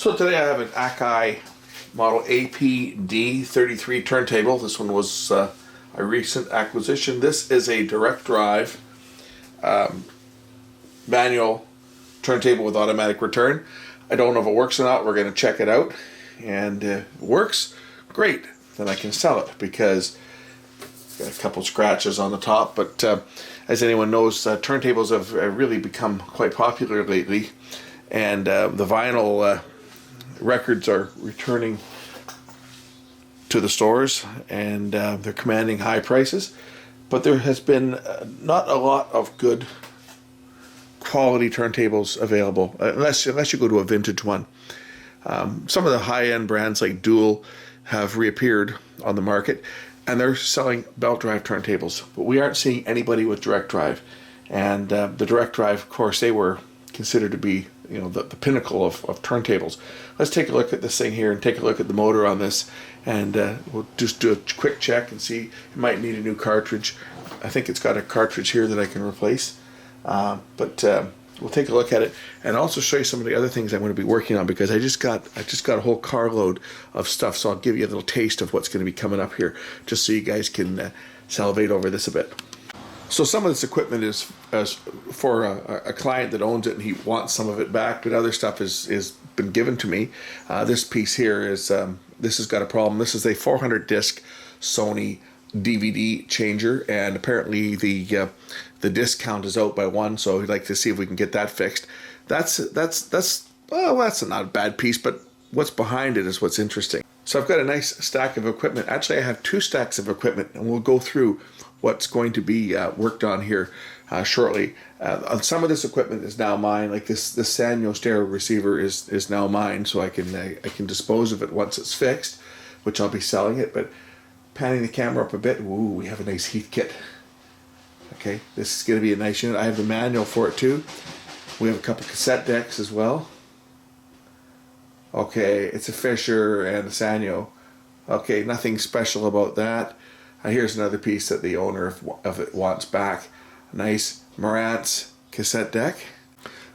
So today I have an Akai model AP-D33 turntable. This one was a recent acquisition. This is a direct drive manual turntable with automatic return. I don't know if it works or not. We're going to check it out, and if it works, great. Then I can sell it because it's got a couple scratches on the top. But as anyone knows, turntables have really become quite popular lately, and the vinyl records are returning to the stores, and they're commanding high prices. But there has been not a lot of good quality turntables available, unless you go to a vintage one. Some of the high-end brands like Dual have reappeared on the market, and they're selling belt drive turntables, but we aren't seeing anybody with direct drive. And the direct drive, of course, they were considered to be, you know, the pinnacle of turntables. Let's take a look at this thing here and take a look at the motor on this, and we'll just do a quick check and see. It might need a new cartridge. I think it's got a cartridge here that I can replace, but we'll take a look at it and also show you some of the other things I'm going to be working on, because I just got a whole carload of stuff. So I'll give you a little taste of what's going to be coming up here, just so you guys can salivate over this a bit. So some of this equipment is for a client that owns it, and he wants some of it back, but other stuff is been given to me. This piece here is this has got a problem. This is a 400 disc Sony DVD changer, and apparently the disc count is out by one, so we'd like to see if we can get that fixed. That's not a bad piece, but what's behind it is what's interesting. So I've got a nice stack of equipment. Actually, I have two stacks of equipment, and we'll go through what's going to be worked on here shortly. Some of this equipment is now mine. Like this Sanyo stereo receiver is now mine, so I can dispose of it once it's fixed, which I'll be selling it. But panning the camera up a bit, ooh, we have a nice heath kit. Okay, this is going to be a nice unit. I have the manual for it too. We have a couple cassette decks as well. Okay, it's a Fisher and a Sanyo. Okay, nothing special about that. Here's another piece that the owner of it wants back. A nice Marantz cassette deck.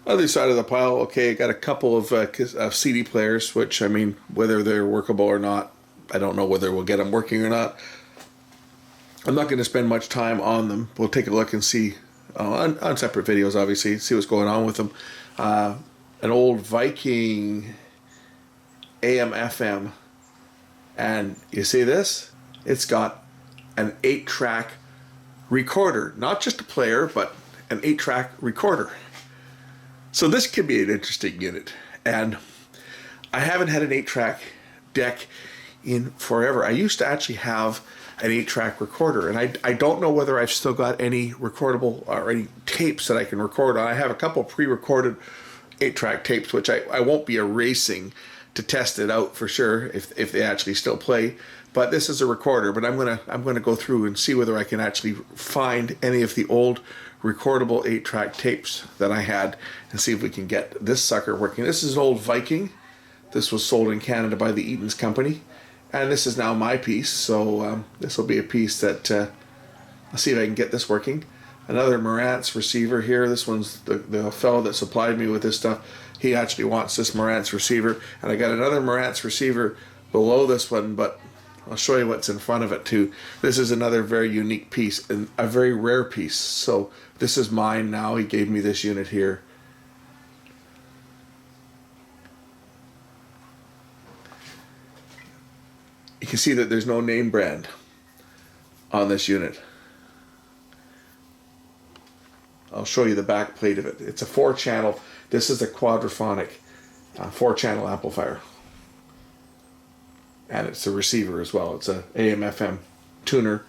Other side of the pile, okay, I got a couple of CD players, which, I mean, whether they're workable or not, I don't know whether we'll get them working or not. I'm not going to spend much time on them. We'll take a look and see on separate videos, obviously, see what's going on with them. An old Viking AM/FM, and you see this? It's got an 8-track recorder, not just a player, but an 8-track recorder. So this could be an interesting unit, and I haven't had an 8-track deck in forever. I used to actually have an 8-track recorder, and I don't know whether I've still got any recordable or any tapes that I can record on. I have a couple pre-recorded 8-track tapes, which I won't be erasing to test it out for sure if they actually still play. But this is a recorder, but I'm gonna go through and see whether I can actually find any of the old recordable 8-track tapes that I had, and see if we can get this sucker working. This is an old Viking. This was sold in Canada by the Eaton's company, and this is now my piece. So this will be a piece that I'll see if I can get this working. Another Marantz receiver here. This one's the fellow that supplied me with this stuff. He actually wants this Marantz receiver, and I got another Marantz receiver below this one, but I'll show you what's in front of it too. This is another very unique piece and a very rare piece. So this is mine now. He gave me this unit here. You can see that there's no name brand on this unit. I'll show you the back plate of it. It's a 4-channel. This is a quadraphonic 4-channel amplifier. And it's a receiver as well. It's a AM/FM tuner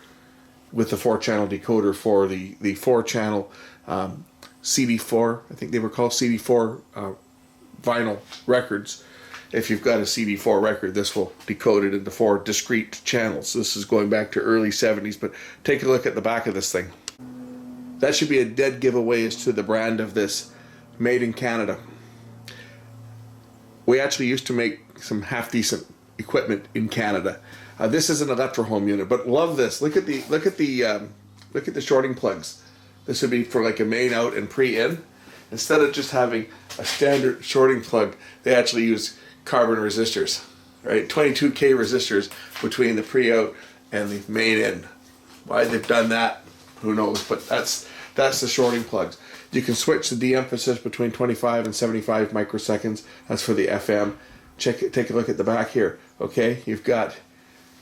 with the 4-channel decoder for the 4-channel CD4. I think they were called CD4 vinyl records. If you've got a CD4 record, this will decode it into 4 discrete channels. This is going back to early 70s, but take a look at the back of this thing. That should be a dead giveaway as to the brand of this. Made in Canada. We actually used to make some half-decent equipment in Canada. This is an electro-home unit, but love this. Look at the shorting plugs. This would be for like a main out and pre-in. Instead of just having a standard shorting plug, they actually use carbon resistors, right? 22K resistors between the pre-out and the main in. Why they've done that, who knows? But that's the shorting plugs. You can switch the de-emphasis between 25 and 75 microseconds. That's for the FM. Take a look at the back here. Okay, you've got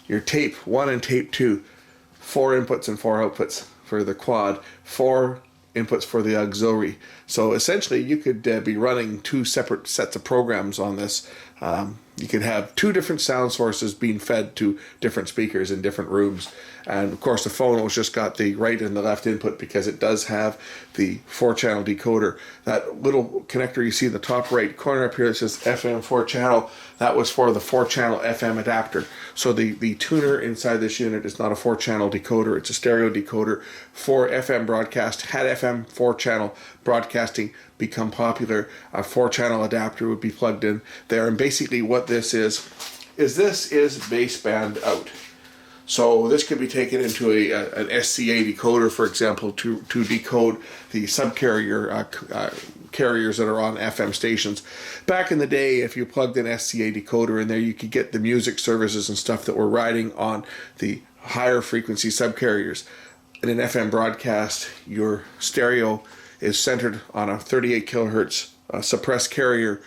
your tape 1 and tape 2, 4 inputs and 4 outputs for the quad, 4 inputs for the auxiliary. So essentially you could be running 2 separate sets of programs on this. You could have 2 different sound sources being fed to different speakers in different rooms. And of course the phono's just got the right and the left input because it does have the 4-channel decoder. That little connector you see in the top right corner up here that says FM 4-channel, that was for the 4-channel FM adapter. So the tuner inside this unit is not a 4-channel decoder, it's a stereo decoder for FM broadcast. Had FM 4-channel broadcasting become popular, a 4-channel adapter would be plugged in there. And basically what this is this is baseband out. So this could be taken into an SCA decoder, for example, to decode the subcarrier carriers that are on FM stations. Back in the day, if you plugged an SCA decoder in there, you could get the music services and stuff that were riding on the higher frequency subcarriers. In an FM broadcast, your stereo is centered on a 38 kilohertz suppressed carrier.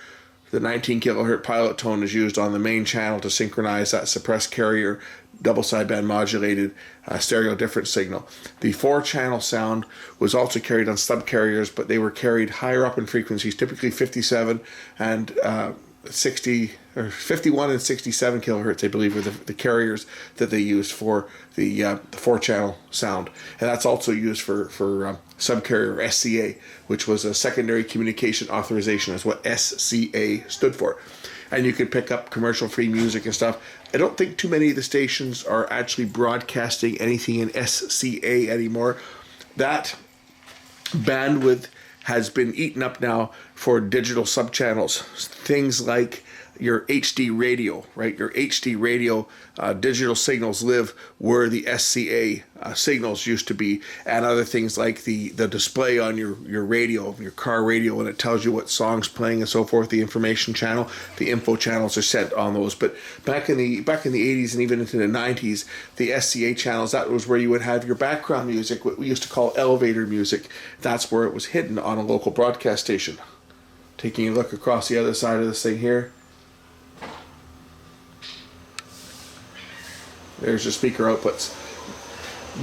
The 19 kilohertz pilot tone is used on the main channel to synchronize that suppressed carrier double sideband modulated stereo difference signal. The 4-channel sound was also carried on subcarriers, but they were carried higher up in frequencies, typically 57 and 60 or 51 and 67 kilohertz, I believe, were the carriers that they used for the 4-channel sound. And that's also used for subcarrier SCA, which was a secondary communication authorization, is what SCA stood for. And you could pick up commercial-free music and stuff. I don't think too many of the stations are actually broadcasting anything in SCA anymore. That bandwidth has been eaten up now for digital subchannels. Things like your HD radio, right? Your HD radio digital signals live where the SCA signals used to be, and other things like the display on your radio, your car radio, and it tells you what song's playing and so forth. The information channel, the info channels are set on those. But back in the 80s and even into the 90s, the SCA channels, that was where you would have your background music, what we used to call elevator music. That's where it was hidden on a local broadcast station. Taking a look across the other side of this thing here. There's your speaker outputs.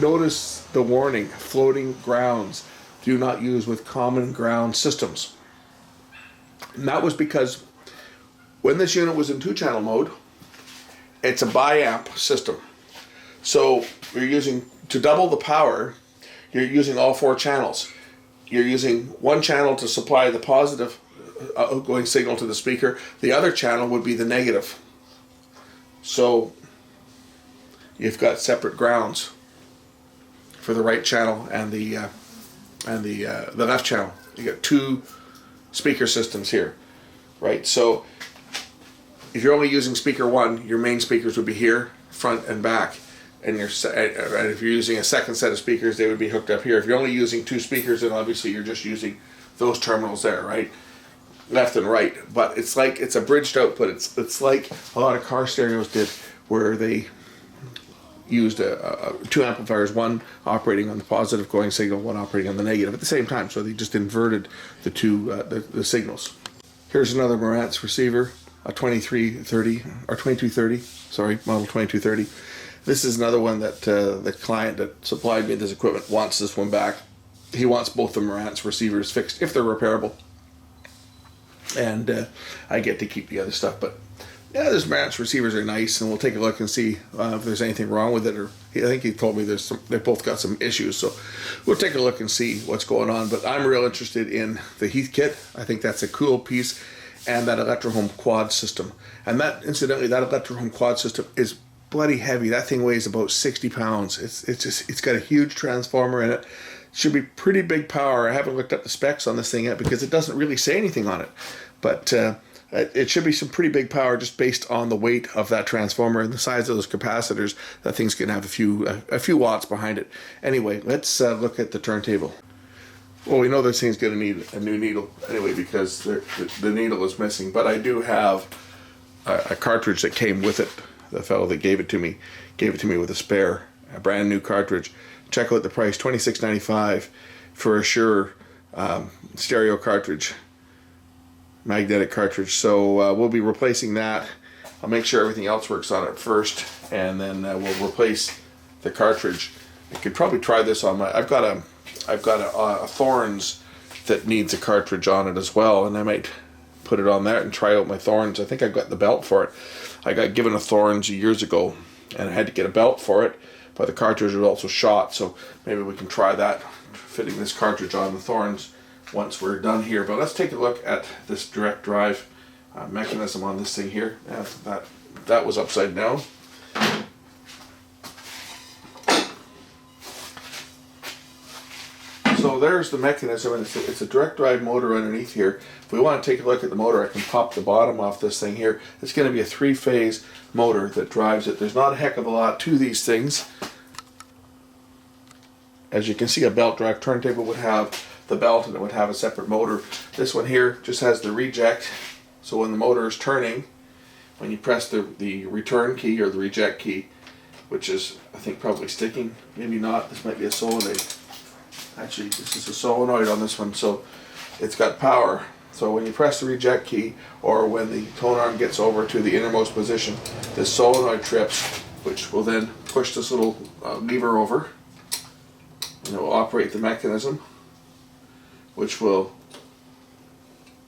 Notice the warning, floating grounds. Do not use with common ground systems. And that was because when this unit was in 2-channel mode, it's a biamp system. So you're using, to double the power, you're using all 4 channels. You're using 1 channel to supply the positive outgoing signal to the speaker. The other channel would be the negative. So you've got separate grounds for the right channel and the left channel. You got 2 speaker systems here, right? So if you're only using speaker 1, your main speakers would be here, front and back, and if you're using a second set of speakers, they would be hooked up here. If you're only using 2 speakers, then obviously you're just using those terminals there, right? Left and right. But it's like it's a bridged output. It's like a lot of car stereos did, where they used 2 amplifiers, one operating on the positive going signal, one operating on the negative at the same time. So they just inverted the two the signals. Here's another Marantz receiver, a 2230, sorry, model 2230. This is another one that the client that supplied me this equipment wants this one back. He wants both the Marantz receivers fixed if they're repairable, and I get to keep the other stuff. But yeah, those Marantz receivers are nice, and we'll take a look and see if there's anything wrong with it. Or I think he told me they both got some issues, so we'll take a look and see what's going on. But I'm real interested in the Heath kit. I think that's a cool piece, and that Electro-Home quad system. And that, incidentally, that Electro-Home quad system is bloody heavy. That thing weighs about 60 pounds. It's got a huge transformer in it. Should be pretty big power. I haven't looked up the specs on this thing yet because it doesn't really say anything on it, but it should be some pretty big power just based on the weight of that transformer and the size of those capacitors. That thing's gonna have a few watts behind it. Anyway, let's look at the turntable. Well, we know this thing's gonna need a new needle anyway because the needle is missing, but I do have a cartridge that came with it. The fellow that gave it to me with a spare, a brand new cartridge. Check out the price, $26.95 for a Shure stereo cartridge, magnetic cartridge. So we'll be replacing that. I'll make sure everything else works on it first, and then we'll replace the cartridge. I could probably try this on my. I've got a Thorns that needs a cartridge on it as well, and I might put it on that and try out my Thorns. I think I've got the belt for it. I got given a Thorns years ago, and I had to get a belt for it, but the cartridge was also shot, so maybe we can try that, fitting this cartridge on the Thorns once we're done here. But let's take a look at this direct drive mechanism on this thing here. That was upside down. So there's the mechanism, and it's a direct drive motor underneath here. If we want to take a look at the motor, I can pop the bottom off this thing here. It's going to be a 3-phase motor that drives it. There's not a heck of a lot to these things. As you can see, a belt drive turntable would have the belt, and it would have a separate motor. This one here just has the reject, so when the motor is turning, when you press the return key or the reject key, which is, I think, probably sticking, maybe not, this might be a solenoid. Actually, this is a solenoid on this one, so it's got power. So when you press the reject key, or when the tone arm gets over to the innermost position, this solenoid trips, which will then push this little lever over, and it will operate the mechanism, which will,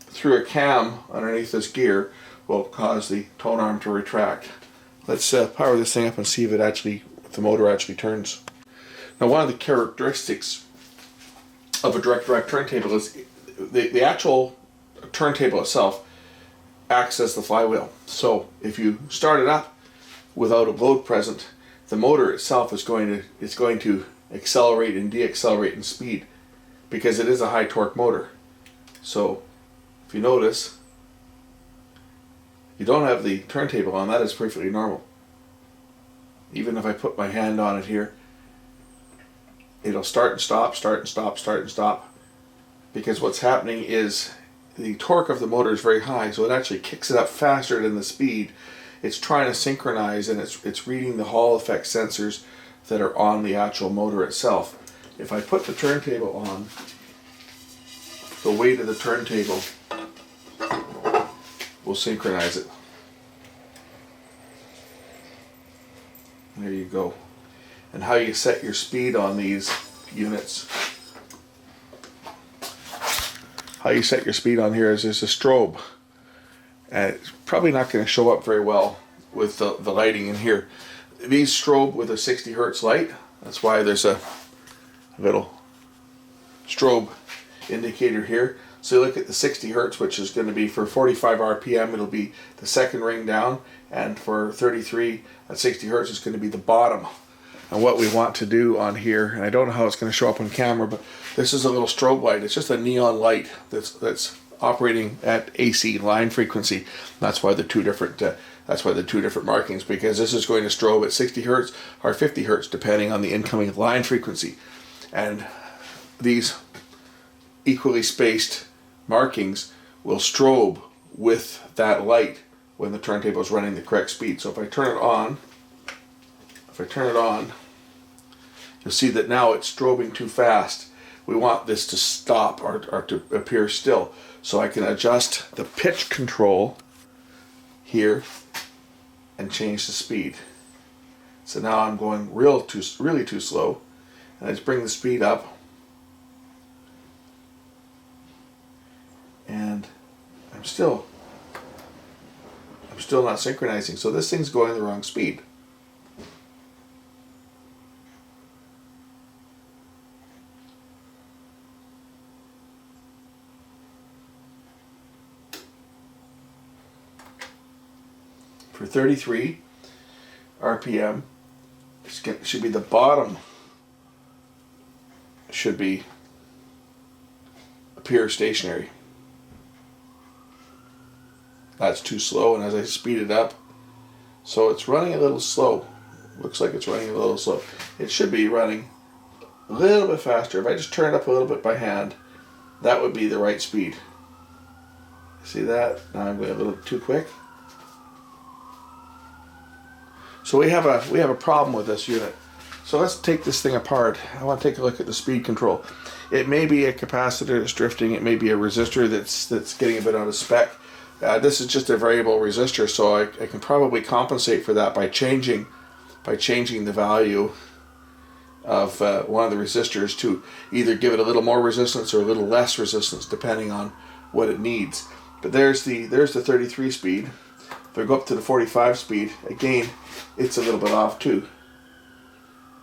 through a cam underneath this gear, will cause the tone arm to retract. Let's power this thing up and see if the motor actually turns. Now, one of the characteristics of a direct drive turntable is the actual turntable itself acts as the flywheel. So if you start it up without a load present, the motor itself is going to accelerate and deaccelerate in speed, because it is a high torque motor. So if you notice, you don't have the turntable on, that is perfectly normal. Even if I put my hand on it here, it'll start and stop, start and stop, start and stop, because what's happening is the torque of the motor is very high, so it actually kicks it up faster than the speed. It's trying to synchronize, and it's reading the Hall effect sensors that are on the actual motor itself. If I put the turntable on, the weight of the turntable will synchronize it. There you go. And how you set your speed on these units. How you set your speed on here is there's a strobe. And it's probably not going to show up very well with the lighting in here. These strobe with a 60 hertz light. That's why there's a little strobe indicator here. So you look at the 60 hertz, which is going to be for 45 RPM, it'll be the second ring down. And for 33 at 60 hertz, it's going to be the bottom. And what we want to do on here, and I don't know how it's going to show up on camera, but this is a little strobe light. It's just a neon light that's operating at AC line frequency. That's why the two different markings, because this is going to strobe at 60 hertz or 50 hertz depending on the incoming line frequency. And these equally spaced markings will strobe with that light when the turntable is running the correct speed. So if I turn it on, you'll see that now it's strobing too fast. We want this to stop or to appear still. So I can adjust the pitch control here and change the speed. So now I'm going really too slow, and I just bring the speed up, and I'm still not synchronizing. So this thing's going the wrong speed. For 33 RPM, it should be the bottom, should appear stationary. That's too slow, and as I speed it up, so it's running a little slow. Looks like it's running a little slow. It should be running a little bit faster. If I just turn it up a little bit by hand, that would be the right speed. See that? Now I'm going a little too quick. So we have a problem with this unit. So let's take this thing apart. I want to take a look at the speed control. It may be a capacitor that's drifting. It may be a resistor that's getting a bit out of spec. This is just a variable resistor, so I can probably compensate for that by changing the value of one of the resistors to either give it a little more resistance or a little less resistance, depending on what it needs. But there's the 33 speed. If I go up to the 45 speed, again, it's a little bit off too.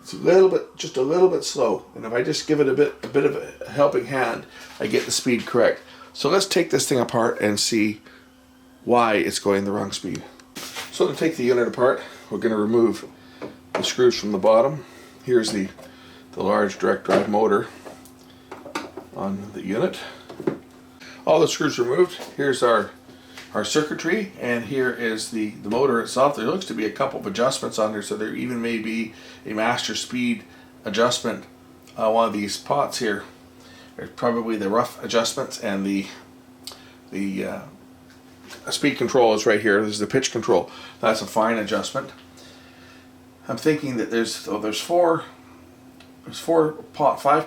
It's just a little bit slow. And if I just give it a bit of a helping hand, I get the speed correct. So let's take this thing apart and see why it's going the wrong speed. So to take the unit apart, we're going to remove the screws from the bottom. Here's the large direct drive motor on the unit. All the screws removed. Here's our circuitry, and here is the motor itself. There looks to be a couple of adjustments on there, so there even may be a master speed adjustment. One of these pots here. There's probably the rough adjustments, and the speed control is right here. This is the pitch control. That's a fine adjustment. I'm thinking that there's 5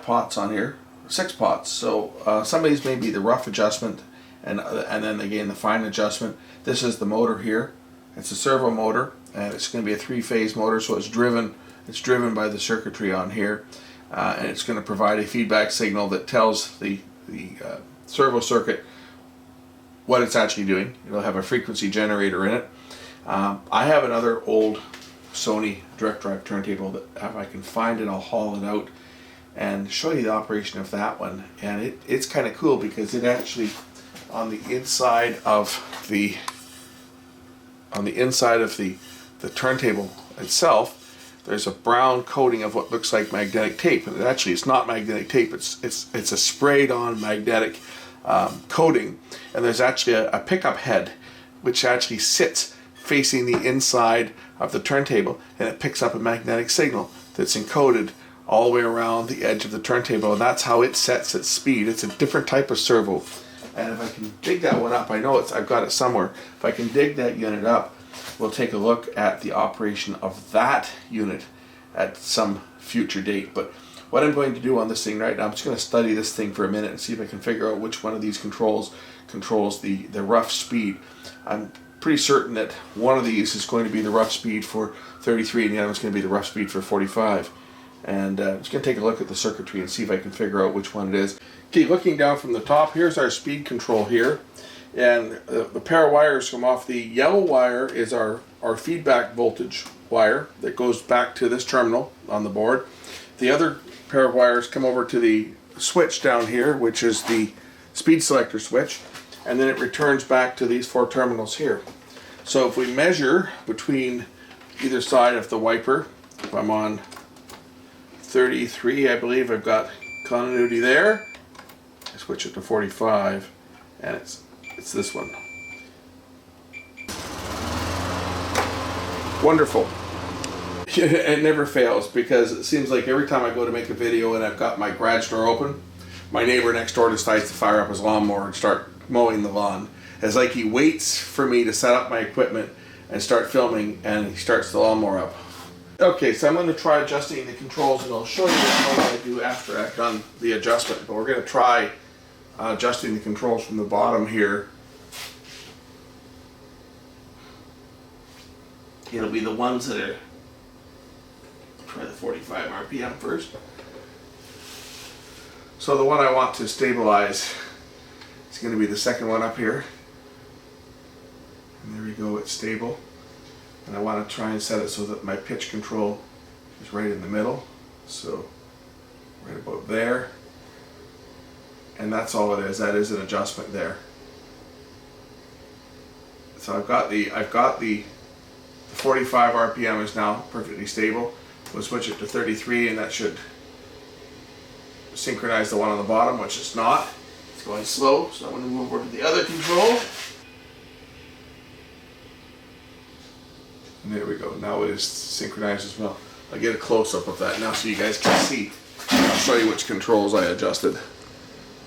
pots on here, 6 pots. So some of these may be the rough adjustment, and then again the fine adjustment. This is the motor here. It's a servo motor, and it's going to be a 3-phase motor, so it's driven by the circuitry on here, and it's going to provide a feedback signal that tells the servo circuit what it's actually doing. It'll have a frequency generator in it. I have another old Sony direct drive turntable that if I can find it, I'll haul it out and show you the operation of that one. And it's kind of cool because it actually, on the inside of the turntable itself, there's a brown coating of what looks like magnetic tape, and actually it's not magnetic tape. It's a sprayed on magnetic coating, and there's actually a pickup head which actually sits facing the inside of the turntable, and it picks up a magnetic signal that's encoded all the way around the edge of the turntable, and that's how it sets its speed. It's a different type of servo, and if I can dig that one up, I know I've got it somewhere. If I can dig that unit up, we'll take a look at the operation of that unit at some future date. But what I'm going to do on this thing right now, I'm just going to study this thing for a minute and see if I can figure out which one of these controls the rough speed. I'm pretty certain that one of these is going to be the rough speed for 33 and the other one's going to be the rough speed for 45. And I'm just going to take a look at the circuitry and see if I can figure out which one it is. Okay, looking down from the top, here's our speed control here. And the pair of wires come off. The yellow wire is our feedback voltage wire that goes back to this terminal on the board. The other pair of wires come over to the switch down here, which is the speed selector switch, and then it returns back to these 4 terminals here. So if we measure between either side of the wiper, if I'm on 33, I believe I've got continuity there. I switch it to 45, and it's this one. Wonderful. It never fails, because it seems like every time I go to make a video and I've got my garage door open, my neighbor next door decides to fire up his lawnmower and start mowing the lawn. It's like he waits for me to set up my equipment and start filming, and he starts the lawnmower up. Okay, so I'm going to try adjusting the controls, and I'll show you what I do after I've done the adjustment. But we're going to try adjusting the controls from the bottom here. It'll be the ones that are, try the 45 RPM first. So the one I want to stabilize is going to be the second one up here. And there we go, it's stable. And I want to try and set it so that my pitch control is right in the middle. So right about there. And that's all it is. That is an adjustment there. So I've got the 45 RPM is now perfectly stable. We'll switch it to 33, and that should synchronize the one on the bottom, which it's not. It's going slow, so I'm going to move over to the other control. And there we go. Now it is synchronized as well. I'll get a close-up of that now so you guys can see. I'll show you which controls I adjusted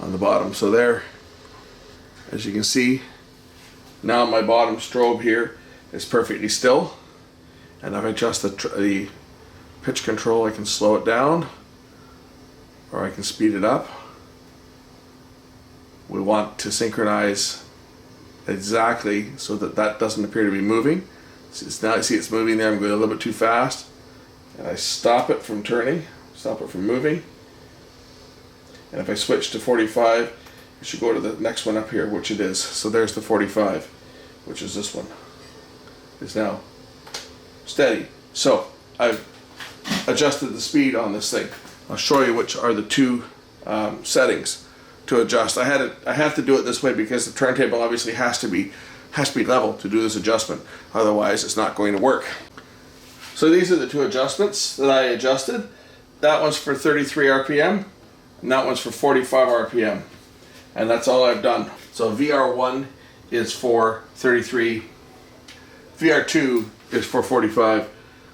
on the bottom. So there, as you can see, now my bottom strobe here is perfectly still. And if I adjust the pitch control, I can slow it down or I can speed it up. We want to synchronize exactly so that that doesn't appear to be moving. So now I see it's moving there. I'm going a little bit too fast. And I stop it from turning, stop it from moving. And if I switch to 45, I should go to the next one up here, which it is. So there's the 45, which is this one. It's now steady. So I've adjusted the speed on this thing. I'll show you which are the two settings to adjust. I have to do it this way because the turntable obviously has to be level to do this adjustment. Otherwise, it's not going to work. So these are the two adjustments that I adjusted. That one's for 33 RPM, and that one's for 45 RPM. And that's all I've done. So VR1 is for 33, VR2 is for 45.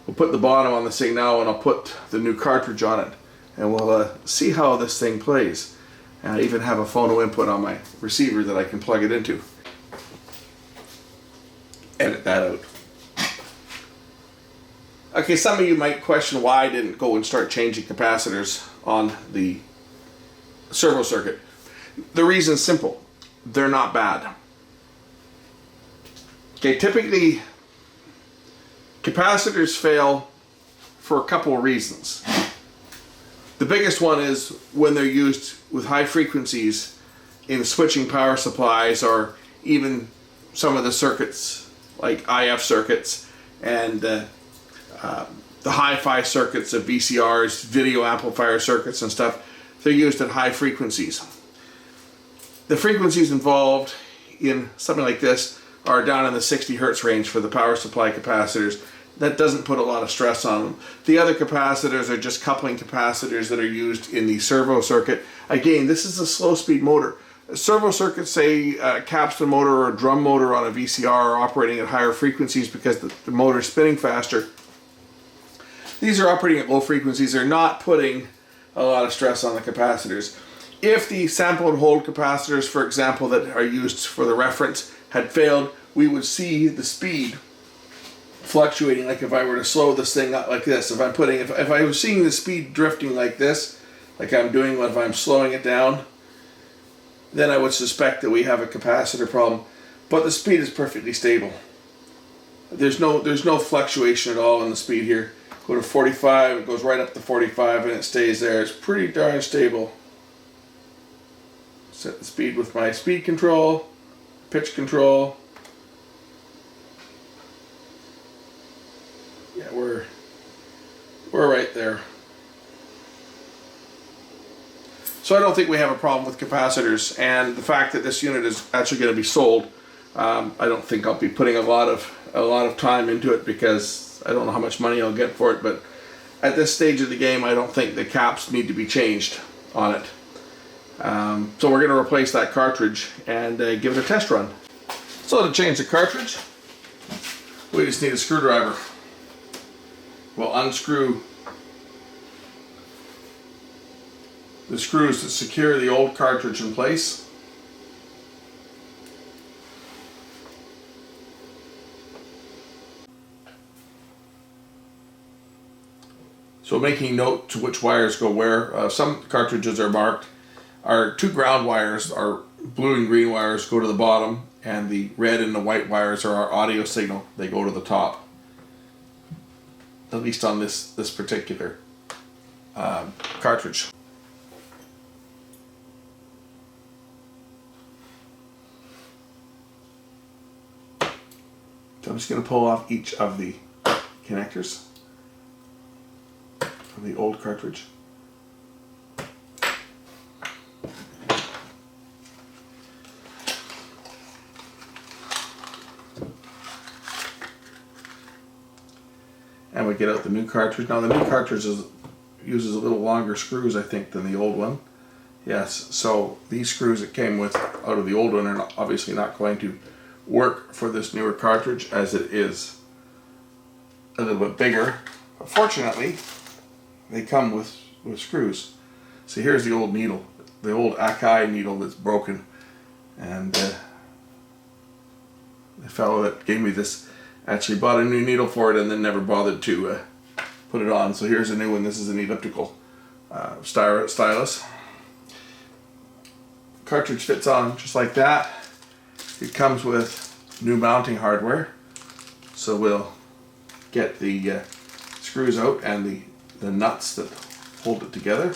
We'll put the bottom on this thing now, and I'll put the new cartridge on it, and we'll see how this thing plays. And I even have a phono input on my receiver that I can plug it into. Edit that out. Okay, some of you might question why I didn't go and start changing capacitors on the servo circuit. The reason's simple. They're not bad. Okay, typically capacitors fail for a couple of reasons. The biggest one is when they're used with high frequencies in switching power supplies, or even some of the circuits like IF circuits and the hi-fi circuits of VCRs, video amplifier circuits and stuff. They're used at high frequencies. The frequencies involved in something like this are down in the 60 Hertz range for the power supply capacitors. That doesn't put a lot of stress on them. The other capacitors are just coupling capacitors that are used in the servo circuit. Again, this is a slow speed motor. Servo circuits, say a capstan motor or a drum motor on a VCR, are operating at higher frequencies because the motor is spinning faster. These are operating at low frequencies. They're not putting a lot of stress on the capacitors. If the sample and hold capacitors, for example, that are used for the reference had failed, we would see the speed fluctuating. Like if I were to slow this thing up like this, if I was seeing the speed drifting like this, like I'm doing if I'm slowing it down, then I would suspect that we have a capacitor problem. But the speed is perfectly stable. There's no fluctuation at all in the speed here. Go to 45, it goes right up to 45 and it stays there. It's pretty darn stable. Set the speed with my speed control, pitch control. Yeah, we're right there. So I don't think we have a problem with capacitors, and the fact that this unit is actually going to be sold, I don't think I'll be putting a lot of time into it because I don't know how much money I'll get for it. But at this stage of the game, I don't think the caps need to be changed on it. So we're going to replace that cartridge and give it a test run. So to change the cartridge, we just need a screwdriver. We'll unscrew the screws that secure the old cartridge in place. So making note to which wires go where. Some cartridges are marked. Our two ground wires, our blue and green wires, go to the bottom, and the red and the white wires are our audio signal. They go to the top. At least on this particular cartridge. So I'm just going to pull off each of the connectors from the old cartridge. And we get out the new cartridge. Now the new cartridge uses a little longer screws, I think, than the old one. Yes, so these screws that came with out of the old one are obviously not going to work for this newer cartridge, as it is a little bit bigger. But fortunately, they come with screws. So here's the old needle, the old Akai needle that's broken. And the fellow that gave me this Actually bought a new needle for it and then never bothered to put it on. So here's a new one. This is an elliptical stylus. Cartridge fits on just like that. It comes with new mounting hardware. So we'll get the screws out and the nuts that hold it together.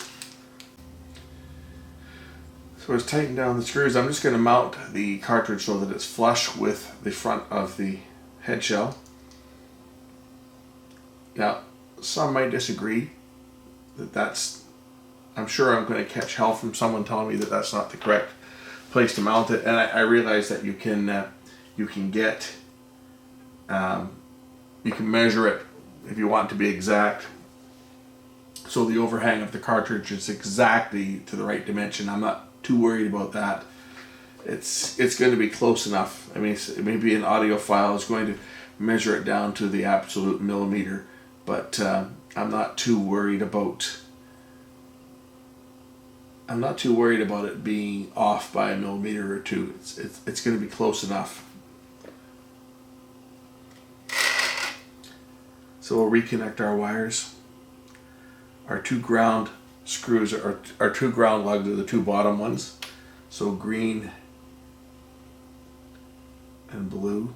So let's tighten down the screws. I'm just going to mount the cartridge so that it's flush with the front of the head shell. Now, some might disagree that's, I'm sure I'm going to catch hell from someone telling me that that's not the correct place to mount it, and I realize that you can get, you can measure it if you want to be exact. So the overhang of the cartridge is exactly to the right dimension. I'm not too worried about that. It's going to be close enough. I mean, maybe an audiophile is going to measure it down to the absolute millimeter, but I'm not too worried about. I'm not too worried about it being off by a millimeter or two. It's going to be close enough. So we'll reconnect our wires. Our two ground screws are two ground lugs are the two bottom ones. So green and blue.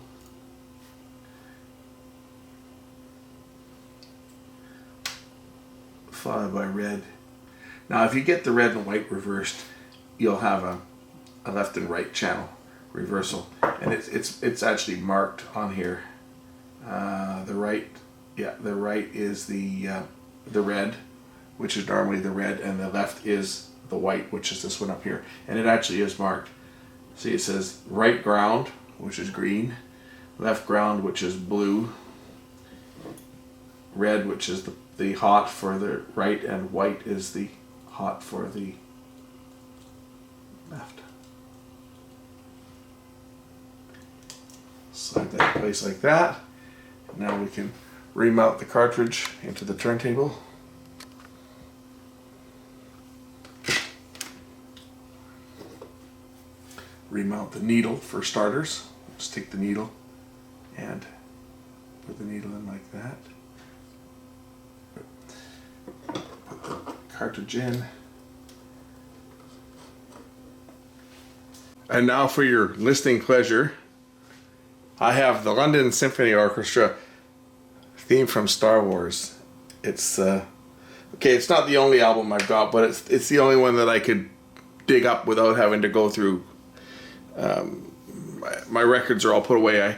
Followed by red. Now if you get the red and white reversed, you'll have a left and right channel reversal. And it's actually marked on here. The right is the red, which is normally the red, and the left is the white, which is this one up here. And it actually is marked. See, it says right ground, which is green, left ground, which is blue, red, which is the hot for the right, and white is the hot for the left. Slide that in place like that. Now we can remount the cartridge into the turntable. Remount the needle for starters. Just take the needle and put the needle in like that. Put the cartridge in. And now for your listening pleasure, I have the London Symphony Orchestra theme from Star Wars. It's okay, it's not the only album I've got, but it's the only one that I could dig up without having to go through. My records are all put away. I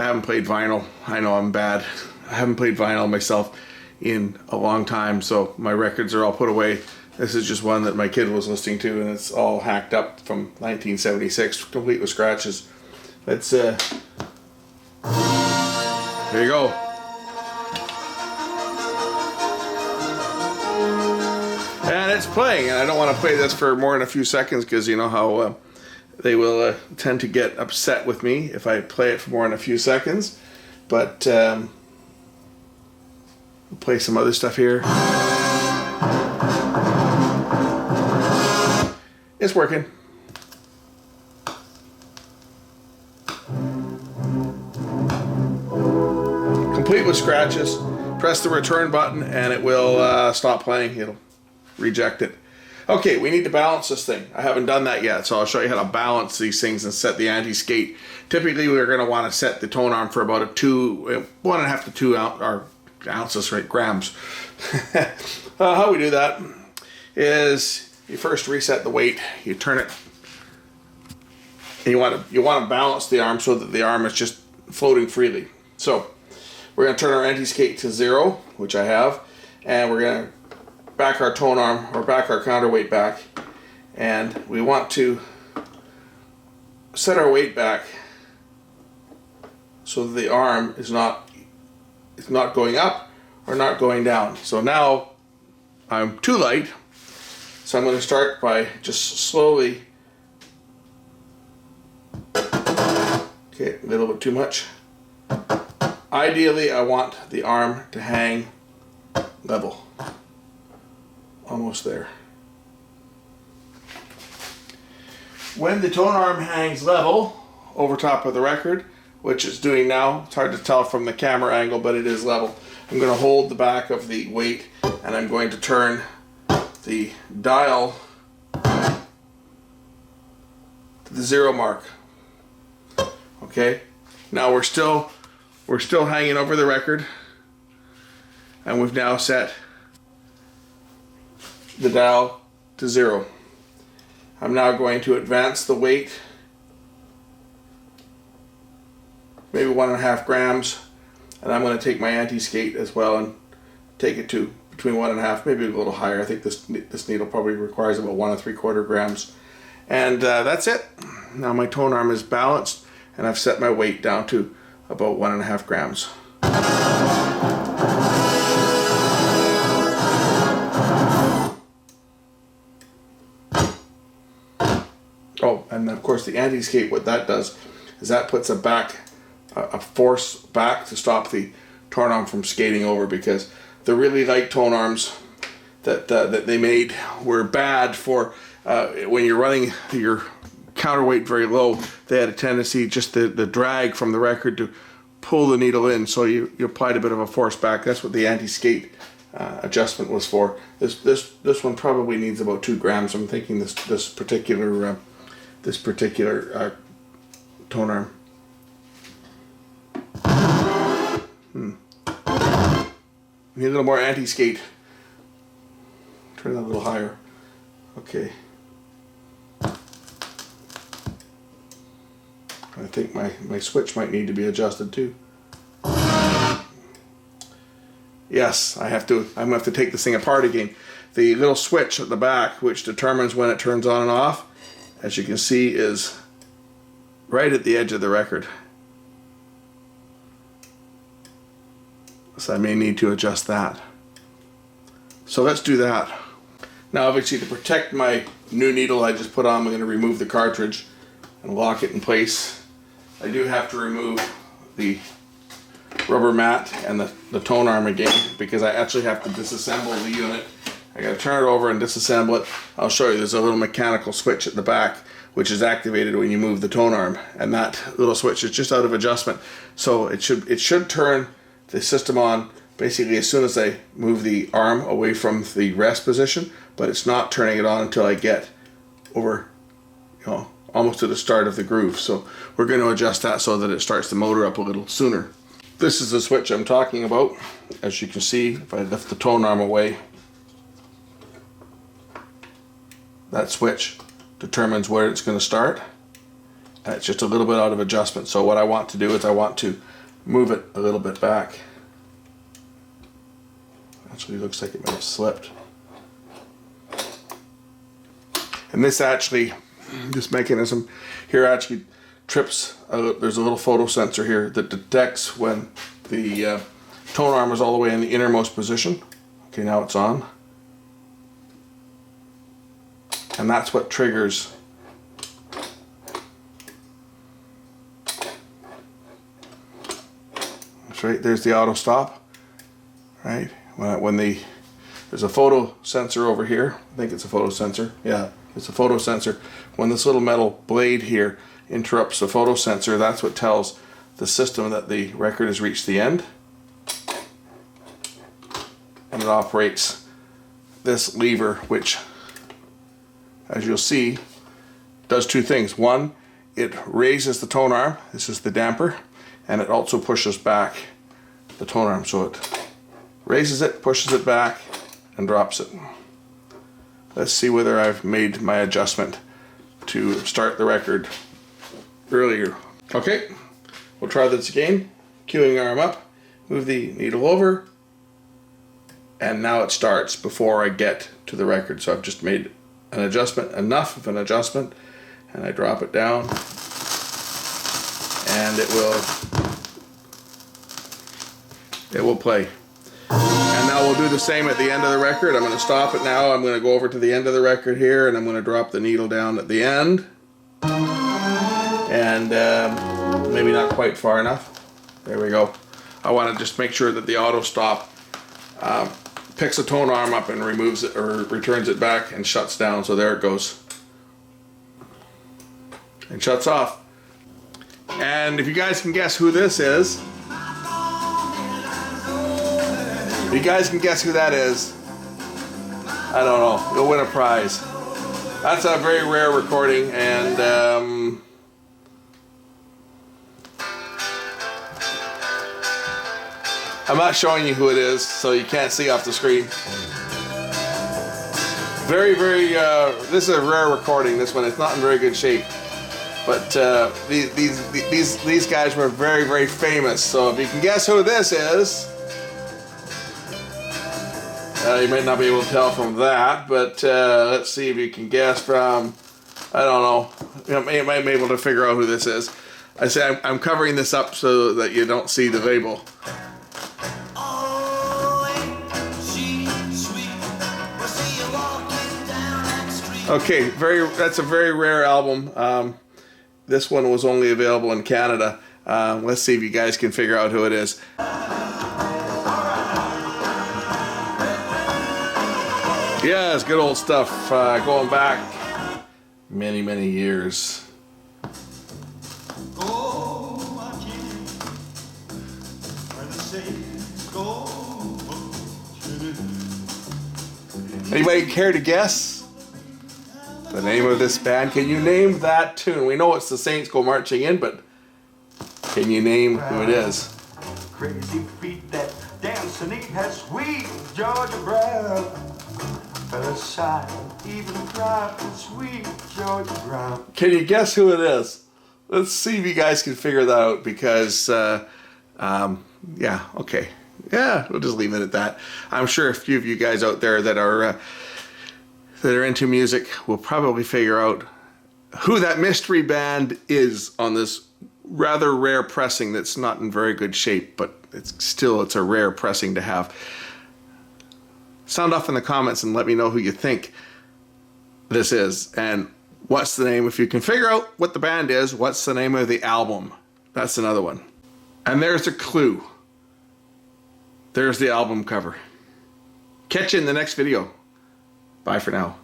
haven't played vinyl. I know I'm bad. I haven't played vinyl myself in a long time, so my records are all put away. This is just one that my kid was listening to, and it's all hacked up from 1976, complete with scratches. Let's there you go. And it's playing, and I don't want to play this for more than a few seconds because you know how they will tend to get upset with me if I play it for more than a few seconds. But we'll play some other stuff here. It's working. Complete with scratches. Press the return button and it will stop playing. It'll reject it. Okay, we need to balance this thing. I haven't done that yet, so I'll show you how to balance these things and set the anti-skate. Typically, we're going to want to set the tone arm for about 1.5 to 2 ounces, right? Grams. How we do that is you first reset the weight. You turn it. And you want to balance the arm so that the arm is just floating freely. So we're going to turn our anti-skate to 0, which I have, and we're going to back our tone arm or back our counterweight back, and we want to set our weight back so that the arm is not going up or not going down. So now I'm too light, so I'm going to start by just slowly, okay, a little bit too much. Ideally I want the arm to hang level. Almost there. When the tone arm hangs level over top of the record, which it's doing now. It's hard to tell from the camera angle, but it is level. I'm going to hold the back of the weight, and I'm going to turn the dial to the 0 mark. Okay, now we're still hanging over the record, and we've now set the dial to 0. I'm now going to advance the weight maybe 1.5 grams, and I'm going to take my anti-skate as well and take it to between 1.5, maybe a little higher. I think this needle probably requires about 1 3/4 grams, and that's it. Now my tone arm is balanced, and I've set my weight down to about 1.5 grams. Oh, and of course the anti-skate, what that does is that puts a force back to stop the tone arm from skating over, because the really light tone arms that they made were bad for when you're running your counterweight very low. They had a tendency, just the drag from the record, to pull the needle in, so you applied a bit of a force back. That's what the anti-skate adjustment was for. This one probably needs about 2 grams. I'm thinking this particular tone arm. Need a little more anti-skate. Turn that a little higher. Okay. I think my switch might need to be adjusted too. Yes, I'm gonna have to take this thing apart again. The little switch at the back, which determines when it turns on and off, as you can see, is right at the edge of the record. So I may need to adjust that. So let's do that. Now obviously, to protect my new needle I just put on, I'm going to remove the cartridge and lock it in place. I do have to remove the rubber mat and the tone arm again, because I actually have to disassemble the unit. I got to turn it over and disassemble it. I'll show you, there's a little mechanical switch at the back which is activated when you move the tone arm, and that little switch is just out of adjustment. So it should turn the system on basically as soon as I move the arm away from the rest position, but it's not turning it on until I get over, almost to the start of the groove. So we're going to adjust that so that it starts the motor up a little sooner. This is the switch I'm talking about. As you can see, if I lift the tone arm away, that switch determines where it's going to start, and it's just a little bit out of adjustment. So what I want to do is I want to move it a little bit back. Actually looks like it might have slipped. And this mechanism here actually trips, there's a little photo sensor here that detects when the tone arm is all the way in the innermost position. Okay, now it's on. And that's what triggers right, there's the auto stop, right? When there's a photo sensor over here. I think it's a photo sensor. Yeah, it's a photo sensor. When this little metal blade here interrupts the photo sensor, that's what tells the system that the record has reached the end. And it operates this lever, which, as you'll see, does 2 things. One, it raises the tone arm. This is the damper. And it also pushes back the tone arm, so it raises it, pushes it back, and drops it. Let's see whether I've made my adjustment to start the record earlier. Okay, we'll try this again. Queuing arm up, move the needle over, and now it starts before I get to the record. So I've just made an adjustment, enough of an adjustment, and I drop it down, and it will play. And now we'll do the same at the end of the record. I'm going to stop it now. I'm going to go over to the end of the record here, and I'm going to drop the needle down at the end. And maybe not quite far enough. There we go. I want to just make sure that the auto stop picks the tone arm up and removes it, or returns it back and shuts down. So there it goes. And shuts off. And if you guys can guess who this is, if you guys can guess who that is, I don't know, you'll win a prize. That's a very rare recording, and I'm not showing you who it is, so you can't see off the screen. Very, this is a rare recording, this one. It's not in very good shape. But these guys were very, very famous. So if you can guess who this is, you might not be able to tell from that, but let's see if you can guess from, I don't know, you might be able to figure out who this is. I say I'm covering this up so that you don't see the label. Okay, that's a very rare album. This one was only available in Canada. Let's see if you guys can figure out who it is. Yeah, it's good old stuff, going back many, many years. Anybody care to guess the name of this band? Can you name that tune? We know it's the Saints Go Marching In, but can you name who it is? Crazy feet that dance and eat has sweet Georgia brown. Fella sigh, even cry for sweet Georgia brown. Can you guess who it is? Let's see if you guys can figure that out, because yeah, okay. Yeah, we'll just leave it at that. I'm sure a few of you guys out there that are into music will probably figure out who that mystery band is on this rather rare pressing that's not in very good shape, but it's a rare pressing to have. Sound off in the comments and let me know who you think this is, and what's the name. If you can figure out what the band is, what's the name of the album? That's another one. And there's a clue. There's the album cover. Catch you in the next video. Bye for now.